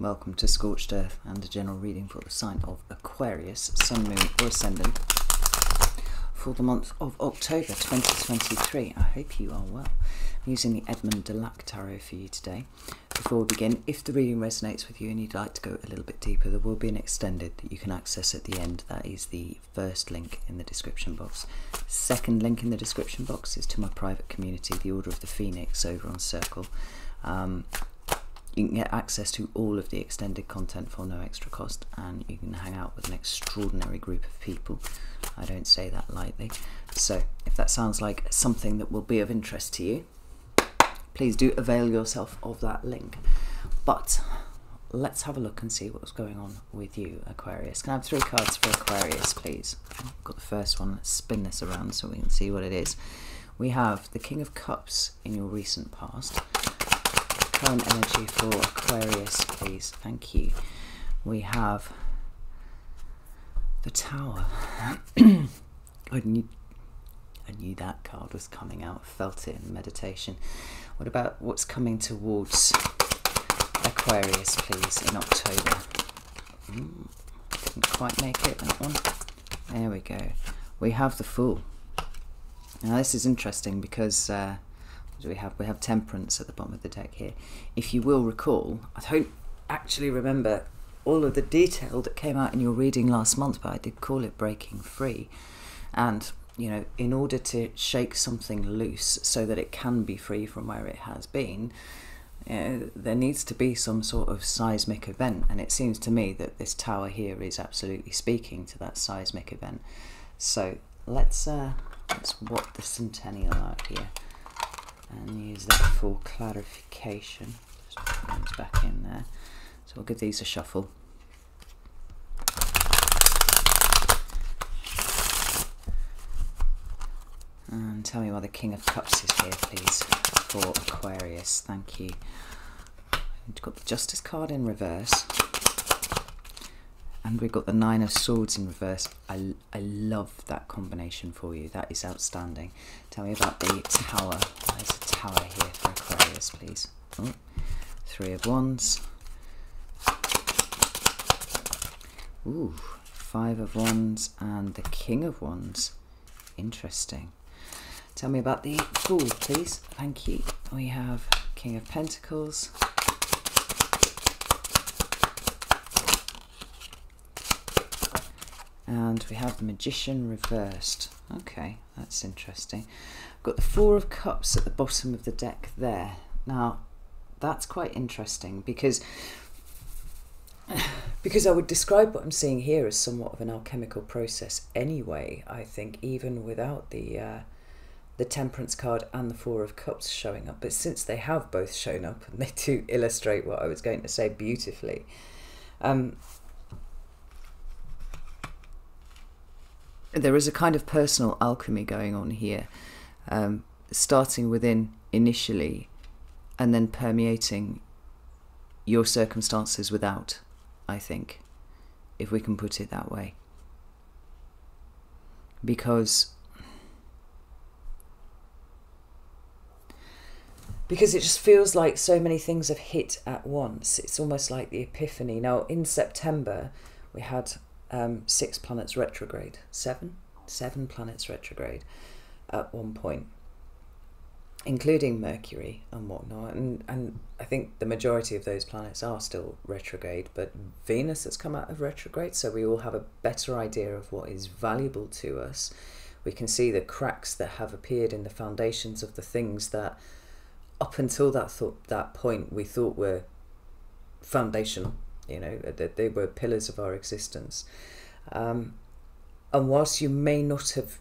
Welcome to Scorched Earth and a general reading for the sign of Aquarius, Sun, Moon or Ascendant for the month of October 2023. I hope you are well. I'm using the Edmond Dulac Tarot for you today. Before we begin, if the reading resonates with you and you'd like to go a little bit deeper, there will be an extended that you can access at the end. That is the first link in the description box. Second link in the description box is to my private community, the Order of the Phoenix, over on Circle. You can get access to all of the extended content for no extra cost, and you can hang out with an extraordinary group of people. I don't say that lightly. So if that sounds like something that will be of interest to you, please do avail yourself of that link. But let's have a look and see what's going on with you, Aquarius. Can I have 3 cards for Aquarius, please? I've got the first one. Let's spin this around so we can see what it is. We have the King of Cups in your recent past. Current energy for Aquarius, please. Thank you. We have the Tower. I knew that card was coming out. Felt it in meditation. What about what's coming towards Aquarius, please, in October? Didn't quite make it, that one. There we go. We have the Fool. Now this is interesting because we have Temperance at the bottom of the deck here. If you will recall, I don't actually remember all of the detail that came out in your reading last month, but I did call it breaking free. And you know, in order to shake something loose so that it can be free from where it has been, there needs to be some sort of seismic event, and it seems to me that this Tower here is absolutely speaking to that seismic event. So let's swap the Centennial out here and use that for clarification. Just put those back in there. So we'll give these a shuffle. And tell me why the King of Cups is here, please, for Aquarius. Thank you. We've got the Justice card in reverse. And we've got the Nine of Swords in reverse. I love that combination for you. That is outstanding. Tell me about the Tower. There's a Tower here for Aquarius, please. Oh, 3 of Wands. Ooh, 5 of Wands and the King of Wands. Interesting. Tell me about the Fool, please. Thank you. We have King of Pentacles. And we have the Magician reversed. Okay, that's interesting. I've got the 4 of Cups at the bottom of the deck there. Now, that's quite interesting because I would describe what I'm seeing here as somewhat of an alchemical process anyway, I think, even without the Temperance card and the 4 of Cups showing up. But since they have both shown up, and they do illustrate what I was going to say beautifully, there is a kind of personal alchemy going on here, starting within initially and then permeating your circumstances without, I think, if we can put it that way. Because it just feels like so many things have hit at once. It's almost like the epiphany. Now, in September, we had 6 planets retrograde. 7 planets retrograde at one point, including Mercury and whatnot. And I think the majority of those planets are still retrograde, but Venus has come out of retrograde, so we all have a better idea of what is valuable to us. We can see the cracks that have appeared in the foundations of the things that up until that point we thought were foundational. You know, that they were pillars of our existence. And whilst you may not have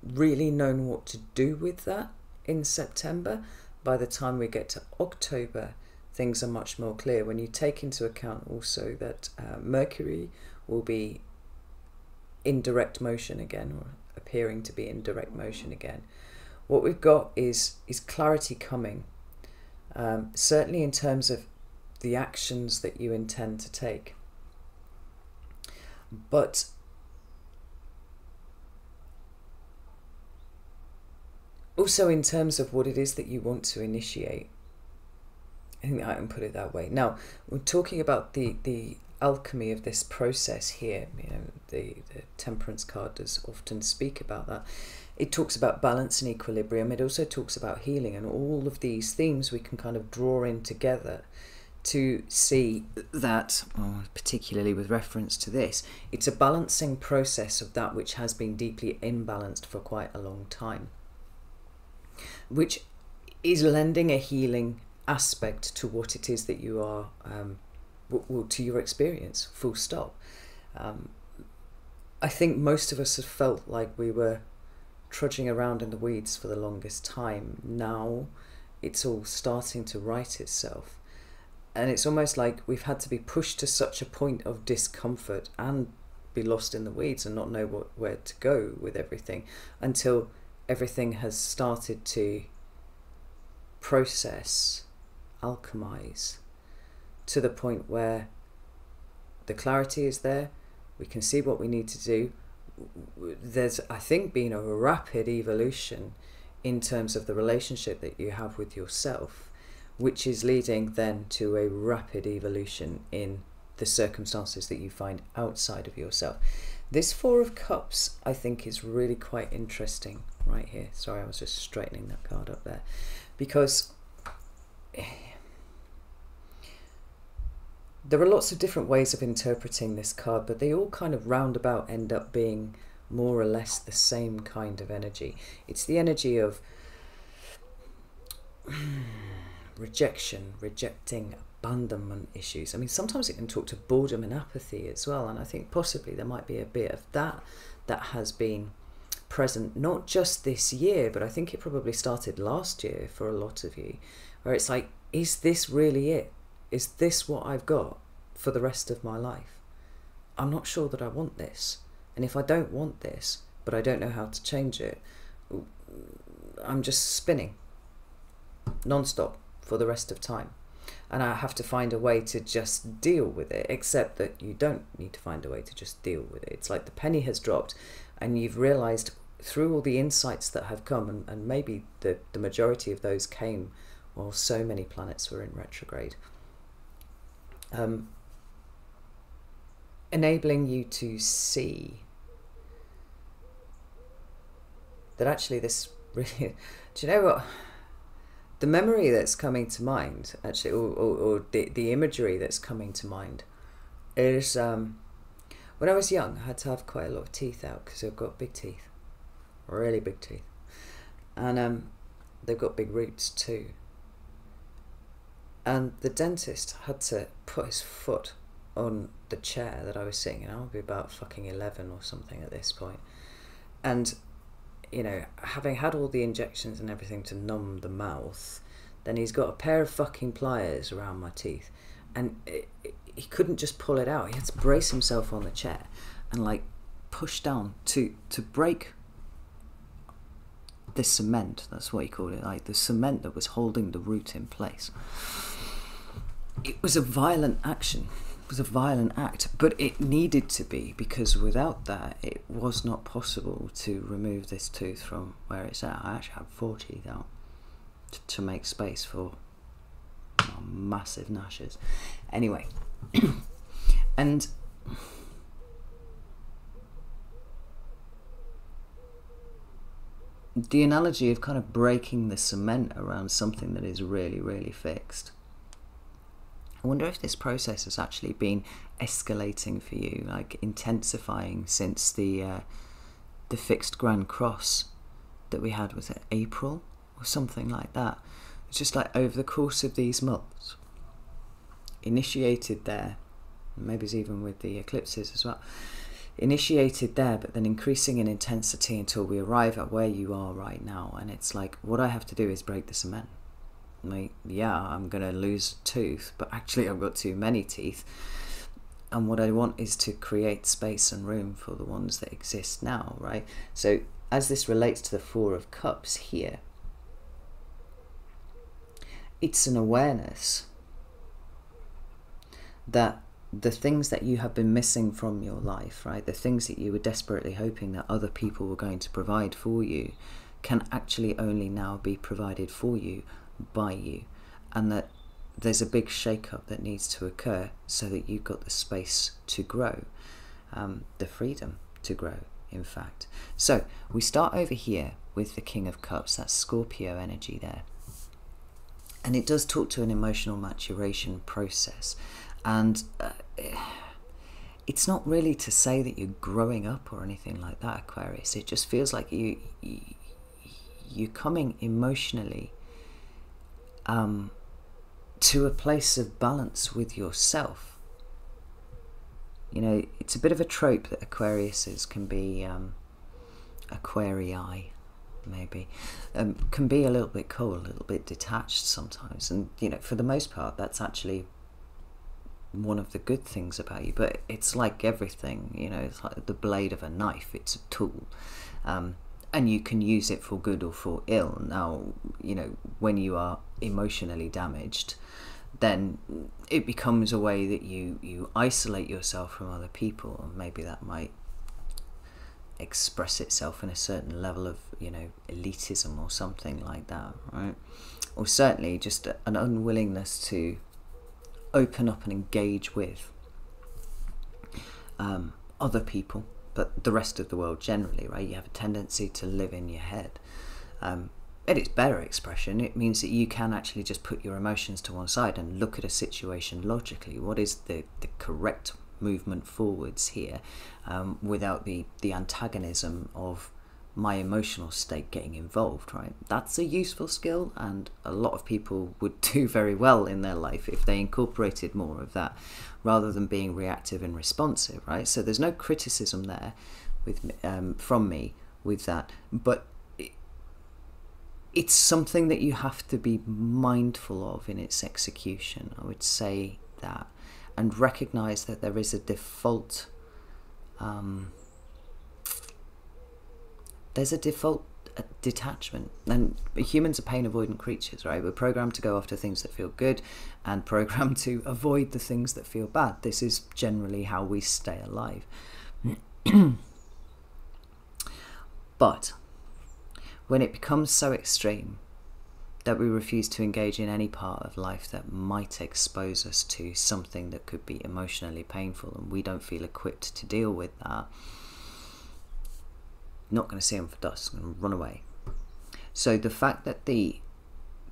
really known what to do with that in September, by the time we get to October, things are much more clear. When you take into account also that Mercury will be in direct motion again, or appearing to be in direct motion again, what we've got is clarity coming, certainly in terms of the actions that you intend to take, but also in terms of what it is that you want to initiate. I think I can put it that way. Now, we're talking about the alchemy of this process here. You know, the Temperance card does often speak about that. It talks about balance and equilibrium. It also talks about healing, and all of these themes we can kind of draw in together to see that, well, particularly with reference to this, it's a balancing process of that which has been deeply imbalanced for quite a long time, which is lending a healing aspect to what it is that you are, to your experience, full stop. I think most of us have felt like we were trudging around in the weeds for the longest time. Now it's all starting to right itself. And it's almost like we've had to be pushed to such a point of discomfort and be lost in the weeds and not know where to go with everything until everything has started to process, alchemize, to the point where the clarity is there, we can see what we need to do. There's, I think, been a rapid evolution in terms of the relationship that you have with yourself, which is leading then to a rapid evolution in the circumstances that you find outside of yourself. This Four of Cups, I think, is really quite interesting right here. Sorry, I was just straightening that card up there. Because there are lots of different ways of interpreting this card, but they all kind of roundabout end up being more or less the same kind of energy. It's the energy of rejection, rejecting, abandonment issues. I mean, sometimes it can talk to boredom and apathy as well, and I think possibly there might be a bit of that has been present, not just this year, but I think it probably started last year for a lot of you, where it's like, is this really it? Is this what I've got for the rest of my life? I'm not sure that I want this, and if I don't want this, but I don't know how to change it, I'm just spinning non-stop for the rest of time, and I have to find a way to just deal with it, except that you don't need to find a way to just deal with it. It's like the penny has dropped and you've realized through all the insights that have come, and maybe the majority of those came while so many planets were in retrograde, enabling you to see that actually this really, do you know what? The memory that's coming to mind, actually, or the imagery that's coming to mind is when I was young, I had to have quite a lot of teeth out because I've got big teeth, really big teeth, and they've got big roots too. And the dentist had to put his foot on the chair that I was sitting in. I would be about fucking 11 or something at this point, and you know, having had all the injections and everything to numb the mouth, then he's got a pair of fucking pliers around my teeth, and he couldn't just pull it out. He had to brace himself on the chair and like push down to break the cement. That's what he called it, like the cement that was holding the root in place. It was a violent action. Was a violent act, but it needed to be, because without that it was not possible to remove this tooth from where it's at. I actually had 4 teeth out to make space for massive gnashes. Anyway, and the analogy of kind of breaking the cement around something that is really, really fixed. I wonder if this process has actually been escalating for you, like intensifying since the fixed Grand Cross that we had, was it April or something like that? It's just like over the course of these months, initiated there, maybe it's even with the eclipses as well, initiated there, but then increasing in intensity until we arrive at where you are right now. And it's like, what I have to do is break the cement. Like, yeah, I'm going to lose a tooth, but actually I've got too many teeth. And what I want is to create space and room for the ones that exist now, right? So as this relates to the Four of Cups here, it's an awareness that the things that you have been missing from your life, right, the things that you were desperately hoping that other people were going to provide for you, can actually only now be provided for you by you, and that there's a big shake-up that needs to occur so that you've got the space to grow, the freedom to grow, in fact. So we start over here with the King of Cups. That's Scorpio energy there. And it does talk to an emotional maturation process. And it's not really to say that you're growing up or anything like that, Aquarius. It just feels like you're coming emotionally to a place of balance with yourself. You know, it's a bit of a trope that Aquariuses can be, Aquarii maybe, can be a little bit cold, a little bit detached sometimes. And, you know, for the most part, that's actually one of the good things about you. But it's like everything, you know, it's like the blade of a knife. It's a tool. And you can use it for good or for ill. Now, you know, when you are emotionally damaged, then it becomes a way that you isolate yourself from other people, and maybe that might express itself in a certain level of, you know, elitism or something like that, right? Or certainly just an unwillingness to open up and engage with other people, but the rest of the world generally, right? You have a tendency to live in your head. At its better expression, it means that you can actually just put your emotions to one side and look at a situation logically. What is the correct movement forwards here, without the antagonism of my emotional state getting involved, right? That's a useful skill, and a lot of people would do very well in their life if they incorporated more of that rather than being reactive and responsive, right? So there's no criticism there with from me with that, but it's something that you have to be mindful of in its execution, I would say that, and recognize that there is a default there's a default detachment. And humans are pain avoidant creatures, right? We're programmed to go after things that feel good and programmed to avoid the things that feel bad. This is generally how we stay alive. But when it becomes so extreme that we refuse to engage in any part of life that might expose us to something that could be emotionally painful, and we don't feel equipped to deal with that, not going to see them for dust, I'm going to run away. So the fact that the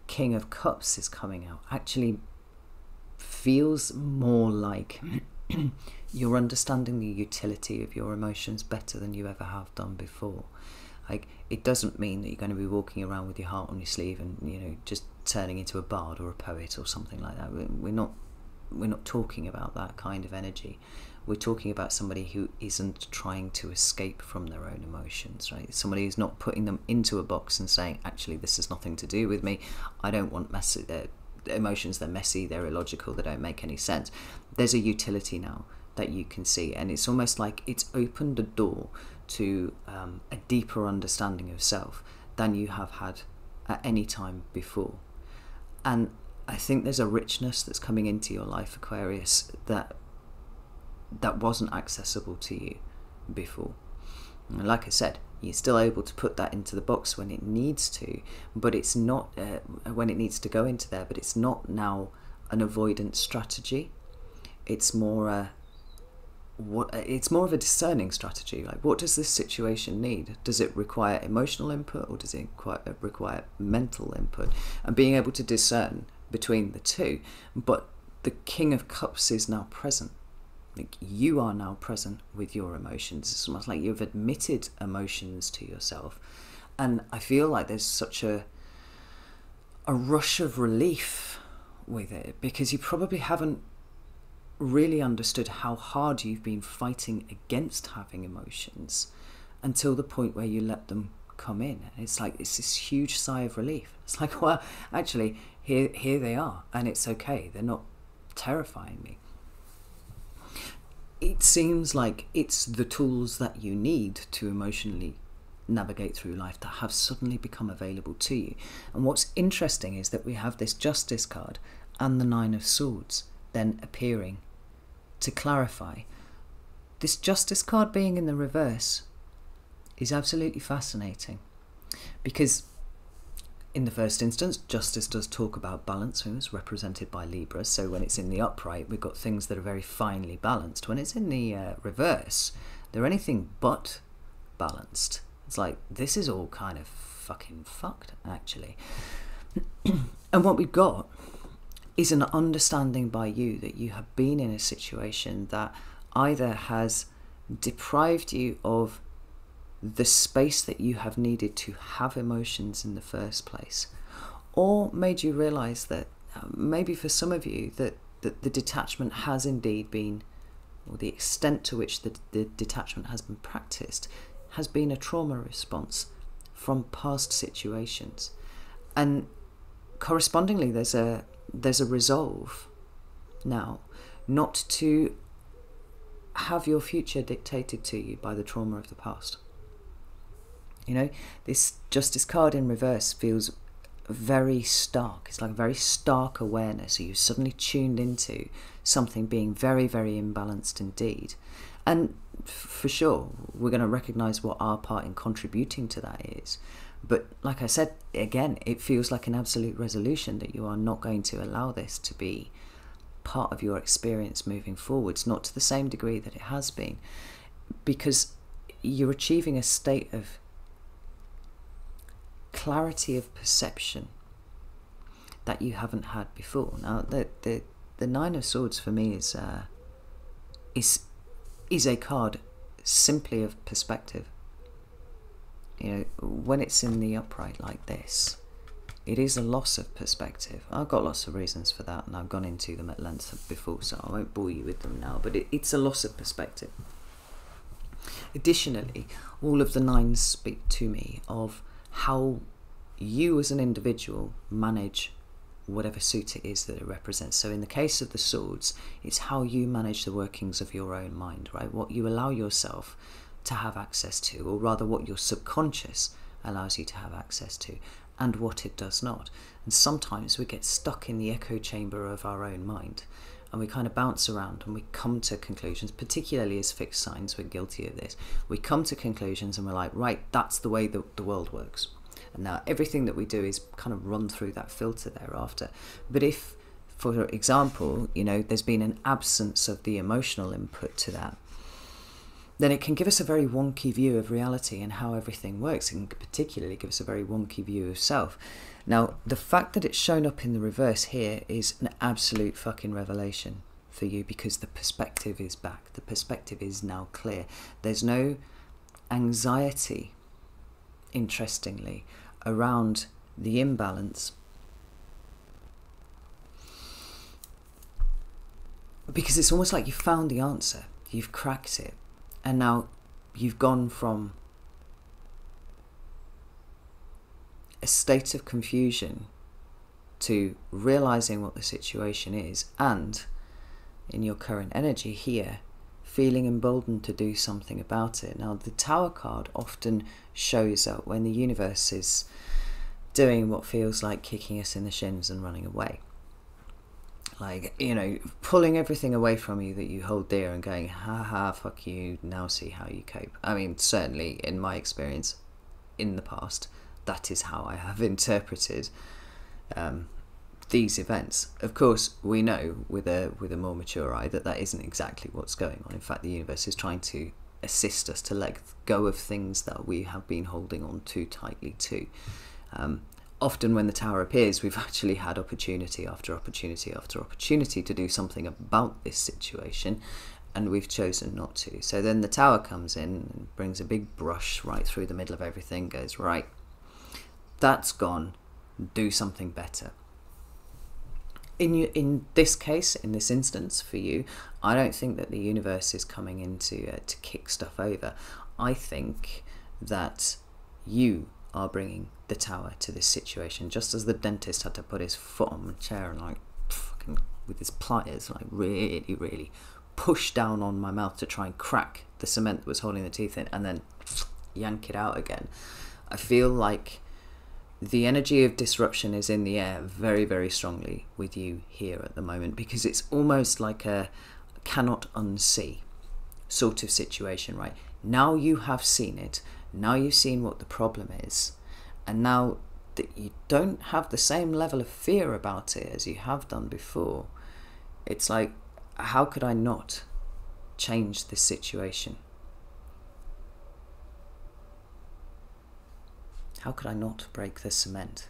King of Cups is coming out actually feels more like you're understanding the utility of your emotions better than you ever have done before. Like, it doesn't mean that you're going to be walking around with your heart on your sleeve and, you know, just turning into a bard or a poet or something like that. We're not talking about that kind of energy. We're talking about somebody who isn't trying to escape from their own emotions, right? Somebody who's not putting them into a box and saying, actually, this has nothing to do with me. I don't want messy emotions. They're messy, they're illogical, they don't make any sense. There's a utility now that you can see, and it's almost like it's opened a door to a deeper understanding of self than you have had at any time before. And I think there's a richness that's coming into your life, Aquarius, that wasn't accessible to you before. And like I said, you're still able to put that into the box when it needs to, but it's not when it needs to go into there, but it's not now an avoidance strategy. It's more it's more of a discerning strategy. Like, what does this situation need? Does it require emotional input, or does it require mental input? And being able to discern between the two. But the King of Cups is now present. Like, you are now present with your emotions. It's almost like you've admitted emotions to yourself. And I feel like there's such a rush of relief with it, because you probably haven't really understood how hard you've been fighting against having emotions until the point where you let them come in. It's like it's this huge sigh of relief. It's like, well, actually, here they are, and it's okay. They're not terrifying me. It seems like it's the tools that you need to emotionally navigate through life that have suddenly become available to you. And what's interesting is that we have this Justice card and the Nine of Swords then appearing to clarify. This Justice card being in the reverse is absolutely fascinating, because in the first instance, justice does talk about balance, and it's represented by Libra. So when it's in the upright, we've got things that are very finely balanced. When it's in the reverse, they're anything but balanced. It's like, this is all kind of fucking fucked, actually. And what we've got is an understanding by you that you have been in a situation that either has deprived you of the space that you have needed to have emotions in the first place, or made you realize that maybe for some of you that the detachment has indeed been, or the extent to which the detachment has been practiced has been a trauma response from past situations. And correspondingly, there's a resolve now not to have your future dictated to you by the trauma of the past. You know, this Justice card in reverse feels very stark. It's like a very stark awareness. So you suddenly tuned into something being very, very imbalanced indeed. And for sure, we're going to recognize what our part in contributing to that is. But like I said, again, it feels like an absolute resolution that you are not going to allow this to be part of your experience moving forwards, not to the same degree that it has been, because you're achieving a state of clarity of perception that you haven't had before. Now, the Nine of Swords for me is a card simply of perspective. You know, when it's in the upright like this, it is a loss of perspective. I've got lots of reasons for that, and I've gone into them at length before, so I won't bore you with them now, but it's a loss of perspective. Additionally, all of the nines speak to me of how you as an individual manage whatever suit it is that it represents. So in the case of the swords, it's how you manage the workings of your own mind, right? What you allow yourself to have access to, or rather what your subconscious allows you to have access to, and what it does not. And sometimes we get stuck in the echo chamber of our own mind, and we kind of bounce around and we come to conclusions, particularly as fixed signs, we're guilty of this. We come to conclusions and we're like, right, that's the way the world works. And now everything that we do is kind of run through that filter thereafter. But if, for example, you know, there's been an absence of the emotional input to that, then it can give us a very wonky view of reality and how everything works. It can particularly give us a very wonky view of self. Now, the fact that it's shown up in the reverse here is an absolute fucking revelation for you, because the perspective is back. The perspective is now clear. There's no anxiety, interestingly, around the imbalance, because it's almost like you found the answer. You've cracked it. And now you've gone from a state of confusion to realizing what the situation is, and in your current energy here, feeling emboldened to do something about it. Now, the Tower card often shows up when the universe is doing what feels like kicking us in the shins and running away. Like, you know, pulling everything away from you that you hold dear and going, ha ha, fuck you, now see how you cope. I mean, certainly in my experience in the past, that is how I have interpreted these events. Of course, we know with a more mature eye that isn't exactly what's going on. In fact, the universe is trying to assist us to let go of things that we have been holding on too tightly to. Often when the Tower appears, we've actually had opportunity after opportunity after opportunity to do something about this situation, and we've chosen not to. So then the Tower comes in and brings a big brush right through the middle of everything, goes, right, that's gone, do something better. In this case, in this instance for you, I don't think that the universe is coming in to kick stuff over. I think that you are bringing the Tower to this situation, just as the dentist had to put his foot on the chair and like fucking with his pliers like really push down on my mouth to try and crack the cement that was holding the teeth in, and then yank it out again. I feel like the energy of disruption is in the air very, very strongly with you here at the moment, because it's almost like a cannot unsee sort of situation, right? Now you have seen it, now you've seen what the problem is, and now that you don't have the same level of fear about it as you have done before. It's like, how could I not change this situation? How could I not break the cement?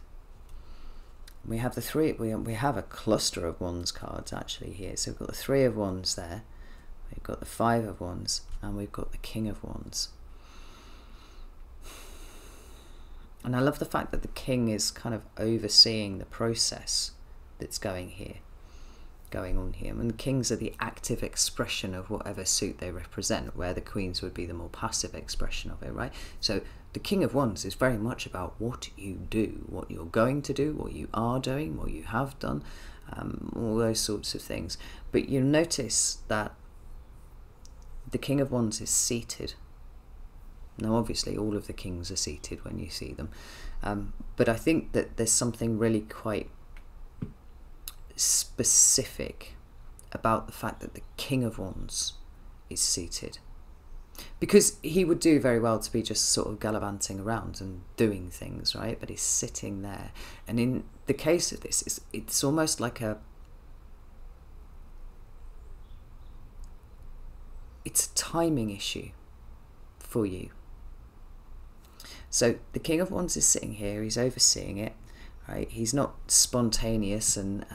We have the three, we have a cluster of wands cards actually here. So we've got the 3 of wands there, we've got the 5 of wands, and we've got the King of wands. And I love the fact that the king is kind of overseeing the process that's going on here. And the kings are the active expression of whatever suit they represent, where the queens would be the more passive expression of it, right? So the King of Wands is very much about what you do, what you're going to do, what you are doing, what you have done, all those sorts of things. But you'll notice that the King of Wands is seated. Now, obviously, all of the kings are seated when you see them. But I think that there's something really quite specific about the fact that the King of Wands is seated. Because he would do very well to be just sort of gallivanting around and doing things, right? But he's sitting there. And in the case of this, it's almost like it's a timing issue for you. So the King of Wands is sitting here, he's overseeing it, right? He's not spontaneous and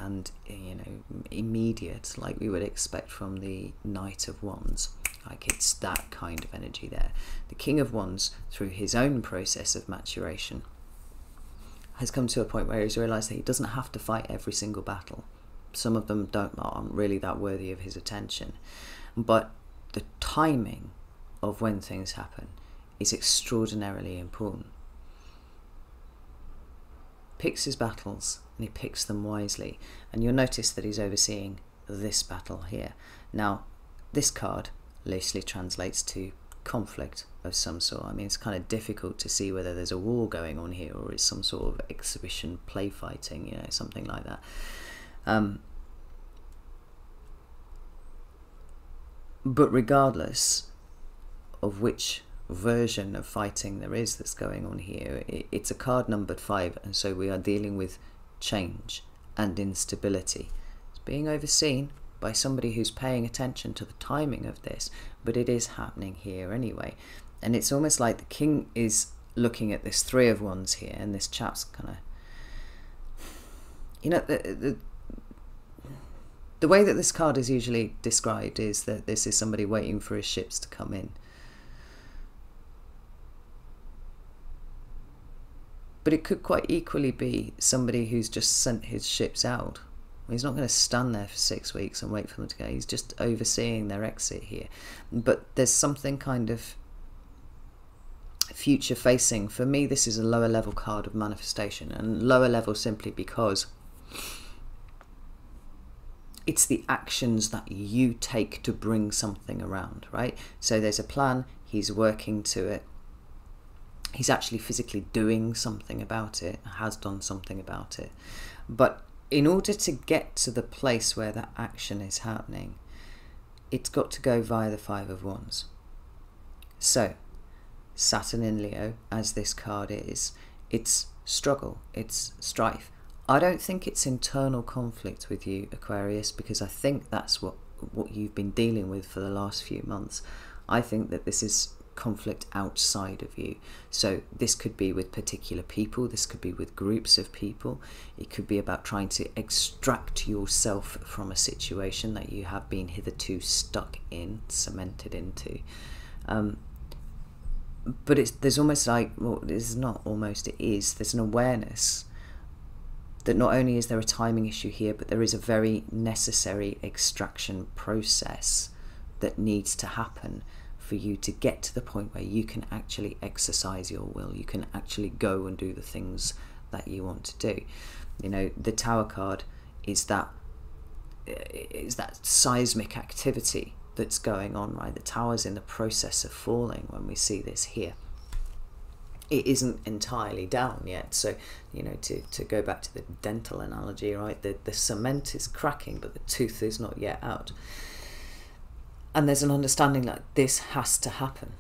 you know, immediate like we would expect from the Knight of Wands. Like, it's that kind of energy there. The King of Wands, through his own process of maturation, has come to a point where he's realised that he doesn't have to fight every single battle. Some of them aren't really that worthy of his attention. But the timing of when things happen is extraordinarily important. Picks his battles and he picks them wisely. And you'll notice that he's overseeing this battle here. Now, this card loosely translates to conflict of some sort. I mean, it's kind of difficult to see whether there's a war going on here or it's some sort of exhibition play fighting, you know, something like that. But regardless of which version of fighting there is that's going on here, it's a card numbered 5, and so we are dealing with change and instability. It's being overseen by somebody who's paying attention to the timing of this, but it is happening here anyway. And it's almost like the king is looking at this 3 of Wands here, and this chap's kind of, you know, the way that this card is usually described is that this is somebody waiting for his ships to come in. But it could quite equally be somebody who's just sent his ships out. He's not going to stand there for 6 weeks and wait for them to go. He's just overseeing their exit here. But there's something kind of future facing. For me, this is a lower level card of manifestation, and lower level simply because it's the actions that you take to bring something around, right? So there's a plan, he's working to it. He's actually physically doing something about it, has done something about it. But in order to get to the place where that action is happening, it's got to go via the 5 of Wands. So, Saturn in Leo, as this card is, it's struggle, it's strife. I don't think it's internal conflict with you, Aquarius, because I think that's what you've been dealing with for the last few months. I think that this is conflict outside of you. So this could be with particular people, this could be with groups of people, it could be about trying to extract yourself from a situation that you have been hitherto stuck in, cemented into. But there's almost like, well, it's not almost, it is, there's an awareness that not only is there a timing issue here, but there is a very necessary extraction process that needs to happen for you to get to the point where you can actually exercise your will. You can actually go and do the things that you want to do. You know, the Tower card is that seismic activity that's going on, right? The Tower's in the process of falling when we see this here. It isn't entirely down yet. So, you know, to go back to the dental analogy, right? The cement is cracking, but the tooth is not yet out. And there's an understanding that this has to happen.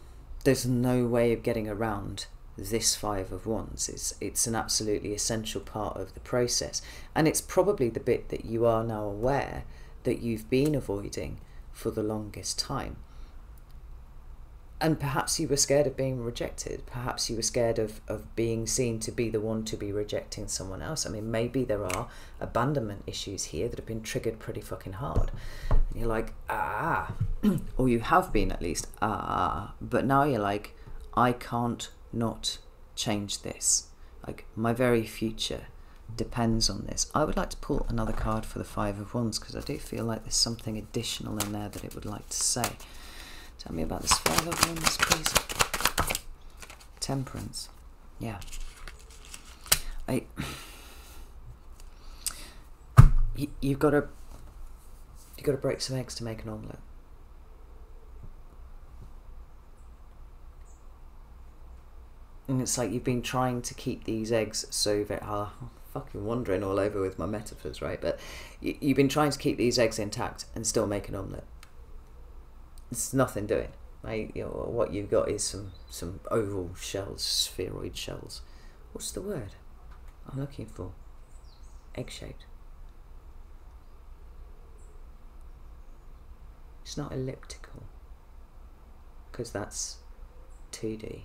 There's no way of getting around this Five of Wands. It's an absolutely essential part of the process, and it's probably the bit that you are now aware that you've been avoiding for the longest time. And perhaps you were scared of being rejected. Perhaps you were scared of being seen to be the one to be rejecting someone else. I mean, maybe there are abandonment issues here that have been triggered pretty fucking hard. And you're like, or you have been at least, but now you're like, I can't not change this. Like, my very future depends on this. I would like to pull another card for the Five of Wands, because I do feel like there's something additional in there that it would like to say. Tell me about this Five of Wands, please. Temperance. Yeah. You've got to break some eggs to make an omelette. And it's like you've been trying to keep these eggs so very... I'm fucking wandering all over with my metaphors, right? But you've been trying to keep these eggs intact and still make an omelette. It's nothing doing, right? You know, what you've got is some oval shells, spheroid shells. What's the word I'm looking for? Egg-shaped. It's not elliptical, because that's 2D.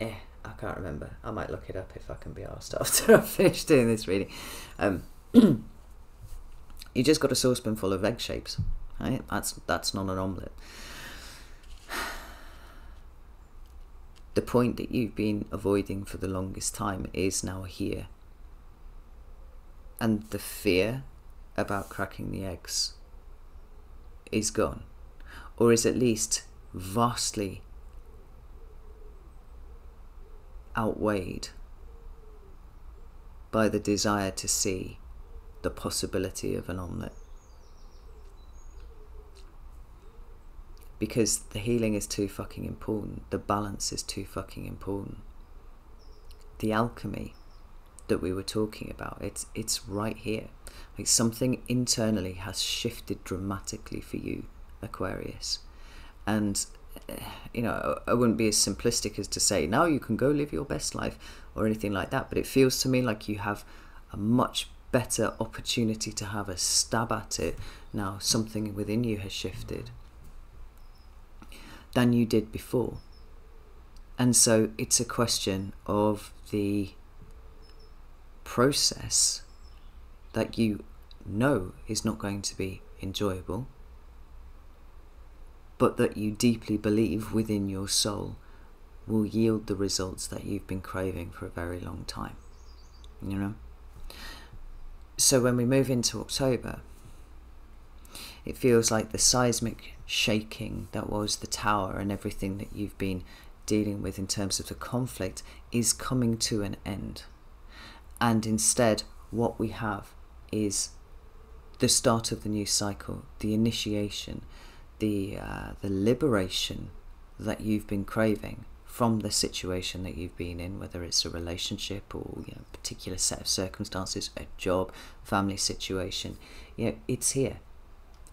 I can't remember. I might look it up if I can be asked after I've finished doing this reading. You just got a saucepan full of egg shapes, right? That's not an omelette. The point that you've been avoiding for the longest time is now here. And the fear about cracking the eggs is gone. Or is at least vastly outweighed by the desire to see the possibility of an omelette. Because the healing is too fucking important. The balance is too fucking important. The alchemy that we were talking about, it's right here. Like, something internally has shifted dramatically for you, Aquarius. And you know, I wouldn't be as simplistic as to say now you can go live your best life or anything like that, but it feels to me like you have a much better opportunity to have a stab at it now. Something within you has shifted than you did before, and so it's a question of the process that you know is not going to be enjoyable, but that you deeply believe within your soul will yield the results that you've been craving for a very long time, you know? So when we move into October, it feels like the seismic shaking that was the tower and everything that you've been dealing with in terms of the conflict is coming to an end. And instead, what we have is the start of the new cycle, the initiation, the liberation that you've been craving from the situation that you've been in, whether it's a relationship or, you know, a particular set of circumstances, a job, family situation. You know, it's here.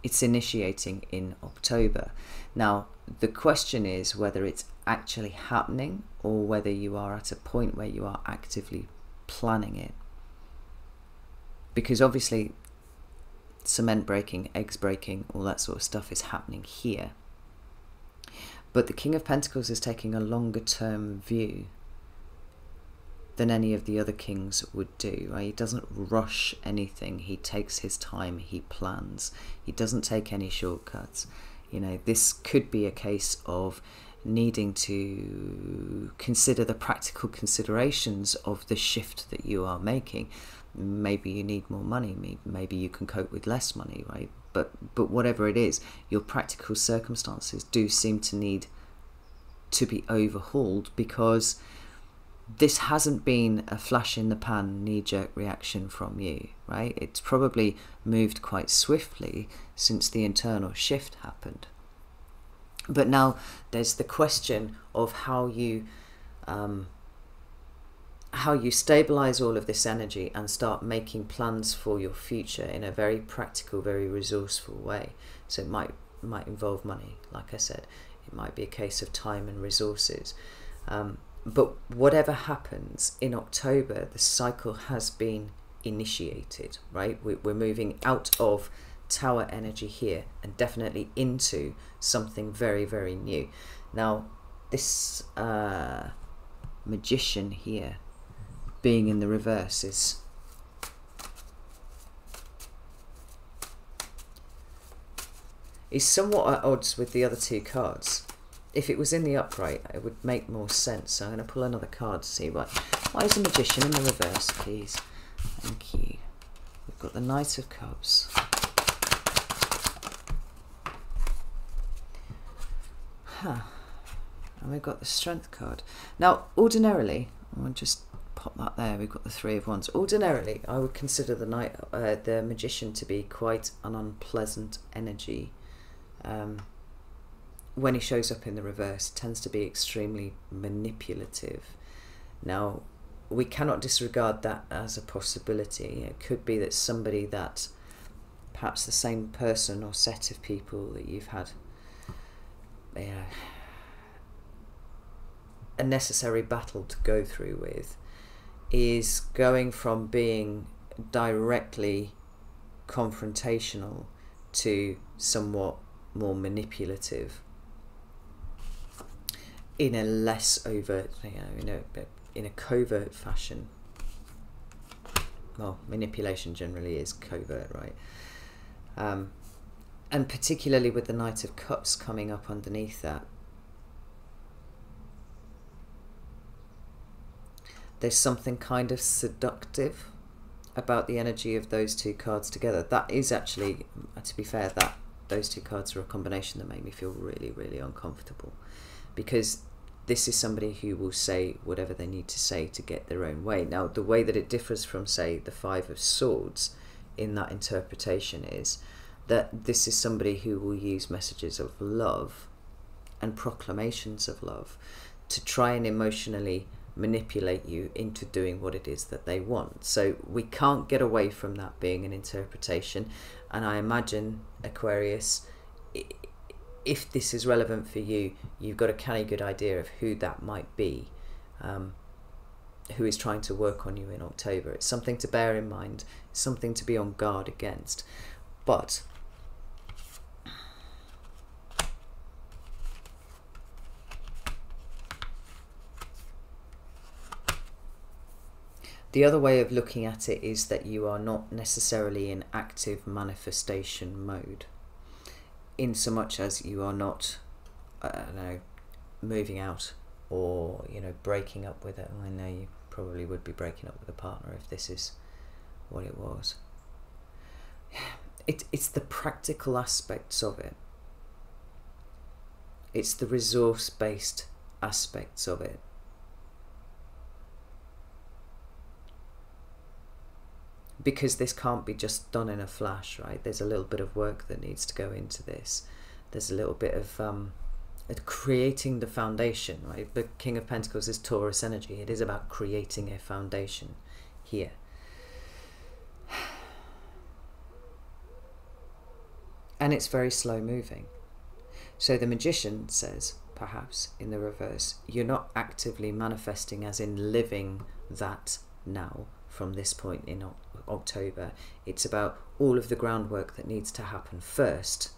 It's initiating in October. Now, the question is whether it's actually happening or whether you are at a point where you are actively planning it. Because obviously, cement breaking, eggs breaking, all that sort of stuff is happening here. But the King of Pentacles is taking a longer term view than any of the other kings would do, right? He doesn't rush anything. He takes his time. He plans. He doesn't take any shortcuts. You know, this could be a case of needing to consider the practical considerations of the shift that you are making. Maybe you need more money, maybe you can cope with less money, right? But whatever it is, your practical circumstances do seem to need to be overhauled, because this hasn't been a flash in the pan knee-jerk reaction from you, right? It's probably moved quite swiftly since the internal shift happened. But now there's the question of how you stabilize all of this energy and start making plans for your future in a very practical, very resourceful way. So it might involve money, like I said. It might be a case of time and resources. But whatever happens in October, the cycle has been initiated, right? We're moving out of Tower energy here and definitely into something very, very new. Now, this Magician here being in the reverse is somewhat at odds with the other two cards. If it was in the upright, it would make more sense. So I'm going to pull another card to see why is the Magician in the reverse, please. Thank you. We've got the Knight of Cups. And we've got the Strength card. Now, ordinarily, I'll just pop that there. We've got the Three of Wands. Ordinarily, I would consider the Magician to be quite an unpleasant energy. When he shows up in the reverse, tends to be extremely manipulative. Now, we cannot disregard that as a possibility. It could be that somebody that, perhaps the same person or set of people that you've had a necessary battle to go through with, is going from being directly confrontational to somewhat more manipulative in a less overt, in a covert fashion. Well, manipulation generally is covert, right? And particularly with the Knight of Cups coming up underneath that, there's something kind of seductive about the energy of those two cards together. That is actually, to be fair, that those two cards are a combination that made me feel really, really uncomfortable, because this is somebody who will say whatever they need to say to get their own way. Now, the way that it differs from, say, the Five of Swords in that interpretation is that this is somebody who will use messages of love and proclamations of love to try and emotionally manipulate you into doing what it is that they want. So we can't get away from that being an interpretation. And I imagine, Aquarius, if this is relevant for you, you've got a kind of good idea of who that might be, who is trying to work on you in October. It's something to bear in mind, something to be on guard against. But the other way of looking at it is that you are not necessarily in active manifestation mode, in so much as you are not, I don't know, moving out or, breaking up with it. I know you probably would be breaking up with a partner if this is what it was. It's the practical aspects of it. It's the resource-based aspects of it. Because this can't be just done in a flash, right? There's a little bit of work that needs to go into this. There's a little bit of creating the foundation, right? The King of Pentacles is Taurus energy. It is about creating a foundation here. And it's very slow moving. So the Magician says, perhaps in the reverse, you're not actively manifesting as in living that now from this point in October. It's about all of the groundwork that needs to happen first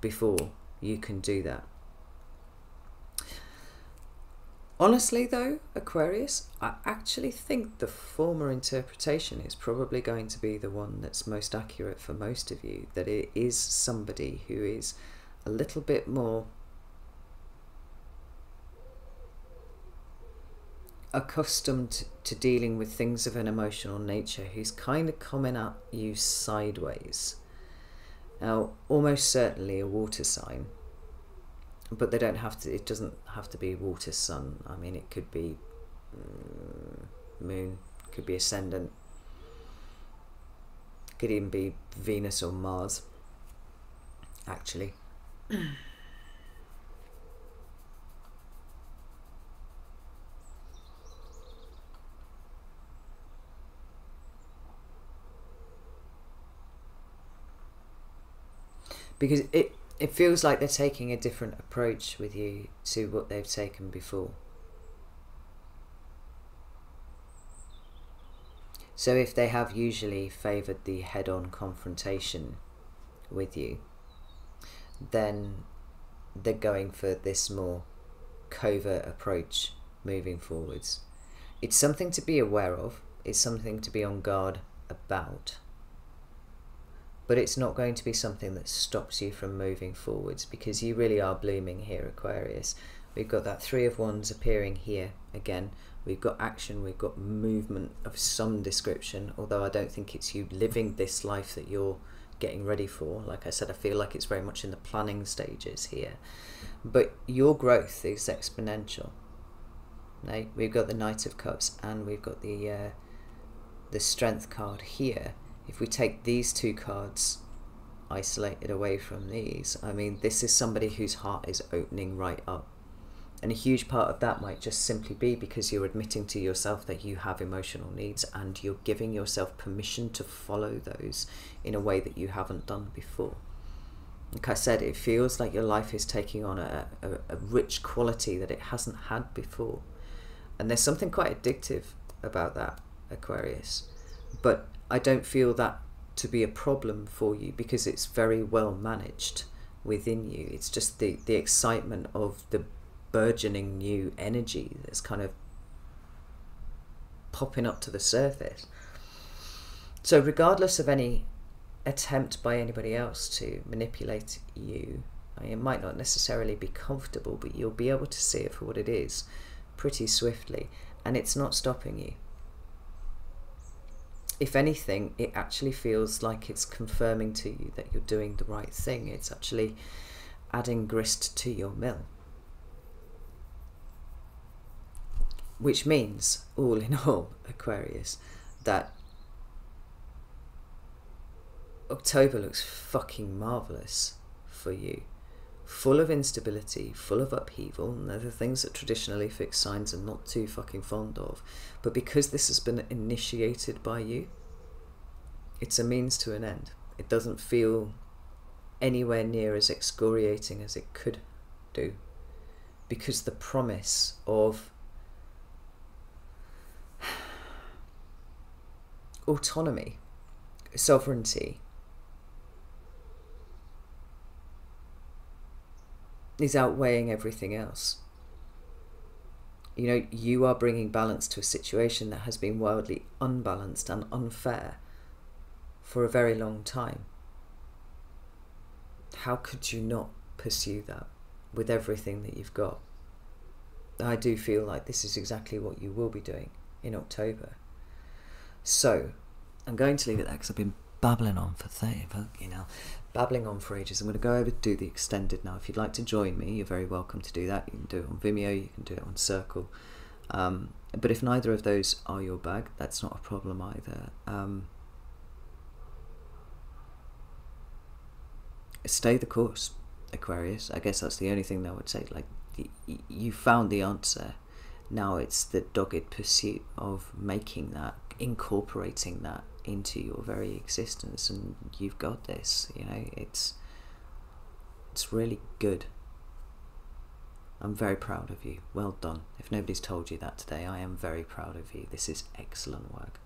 before you can do that. Honestly though, Aquarius, I actually think the former interpretation is probably going to be the one that's most accurate for most of you, that it is somebody who is a little bit more accustomed to dealing with things of an emotional nature, who's kind of coming at you sideways. Now, almost certainly a water sign, but they don't have to, it doesn't have to be water sun. I mean, it could be moon, could be ascendant, could even be Venus or Mars, actually. Because it feels like they're taking a different approach with you to what they've taken before. So if they have usually favoured the head-on confrontation with you, then they're going for this more covert approach moving forwards. It's something to be aware of, it's something to be on guard about, but it's not going to be something that stops you from moving forwards, because you really are blooming here, Aquarius. We've got that Three of Wands appearing here again. We've got action, we've got movement of some description, although I don't think it's you living this life that you're getting ready for. Like I said, I feel like it's very much in the planning stages here. But your growth is exponential. Now, we've got the Knight of Cups and we've got the Strength card here. If we take these two cards isolated away from these, I mean, this is somebody whose heart is opening right up. And a huge part of that might just simply be because you're admitting to yourself that you have emotional needs, and you're giving yourself permission to follow those in a way that you haven't done before. Like I said, it feels like your life is taking on a rich quality that it hasn't had before. And there's something quite addictive about that, Aquarius. But I don't feel that to be a problem for you, because it's very well managed within you. It's just the excitement of the burgeoning new energy that's kind of popping up to the surface. So regardless of any attempt by anybody else to manipulate you, I mean, it might not necessarily be comfortable, but you'll be able to see it for what it is pretty swiftly, and it's not stopping you. If anything, it actually feels like it's confirming to you that you're doing the right thing. It's actually adding grist to your mill. Which means, all in all, Aquarius, that October looks fucking marvellous for you. Full of instability, full of upheaval, and they're the things that traditionally fixed signs are not too fucking fond of. But because this has been initiated by you, it's a means to an end. It doesn't feel anywhere near as excoriating as it could do, because the promise of autonomy, sovereignty, is outweighing everything else. You know, you are bringing balance to a situation that has been wildly unbalanced and unfair for a very long time. How could you not pursue that with everything that you've got? I do feel like this is exactly what you will be doing in October. So, I'm going to leave it there because I've been babbling on for babbling on for ages. I'm going to go over to do the extended now. If you'd like to join me, you're very welcome to do that. You can do it on Vimeo, you can do it on Circle. But if neither of those are your bag, that's not a problem either. Stay the course, Aquarius. I guess that's the only thing that I would say. Like, you found the answer. Now it's the dogged pursuit of making that, incorporating that into your very existence, and you've got this. You know, it's really good. I'm very proud of you. Well done. If nobody's told you that today, I am very proud of you. This is excellent work.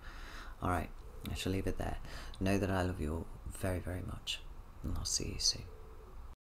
Alright, I shall leave it there. Know that I love you all very, very much, and I'll see you soon.